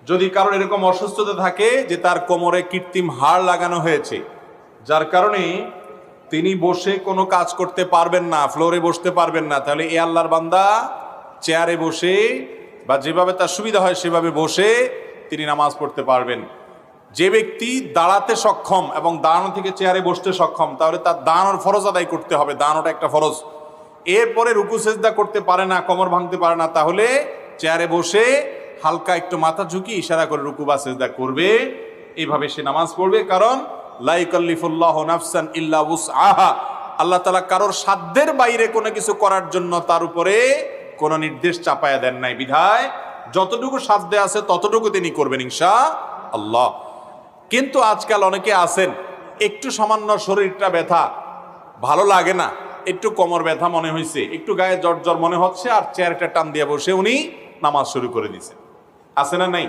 যদি কারোর এরকম অসুস্থতা থাকে যে তার কোমরে কৃত্রিম হাড় লাগানো হয়েছে, যার কারণে তিনি বসে কোনো কাজ করতে পারবেন না, ফ্লোরে বসতে পারবেন না, তাহলে এ আল্লাহর বান্দা চেয়ারে বসে বা যেভাবে তার সুবিধা হয় সেভাবে বসে তিনি নামাজ পড়তে পারবেন। যে ব্যক্তি দাঁড়াতে সক্ষম এবং দাঁড়ানো থেকে চেয়ারে বসতে সক্ষম, তাহলে তার দাঁড়ানোর ফরজ আদায় করতে হবে, দাঁড়ানোটা একটা ফরজ। এরপরে রুকু সেজদা করতে পারে না, কোমর ভাঙতে পারে না, তাহলে চেয়ারে বসে হালকা একটু মাথা ঝুঁকি ইশারা করে রুকু বা সেজদা করবে, এইভাবে সে নামাজ পড়বে। কারণ লা ইউকাল্লিফুল্লাহু নাফসান ইল্লা উসআহা, আল্লাহ তাআলা কারোর সাধ্যের বাইরে কোনো কিছু করার জন্য তার উপরে কোনো নির্দেশ চাপায়া দেন নাই, বিধায় যতটুকু সাধ্যে আছে ততটুকু তিনি করবেন ইনশাআল্লাহ। কিন্তু আজকাল অনেকে আছেন একটু সামান্য শরীরটা ব্যথা, ভালো লাগে না, একটু কোমর ব্যথা মনে হয়েছে, একটু গায়ে জ্বর জ্বর মনে হচ্ছে, আর চেয়ারটা টান দিয়ে বসে উনি নামাজ শুরু করে দিয়েছেন। আছে না নাই?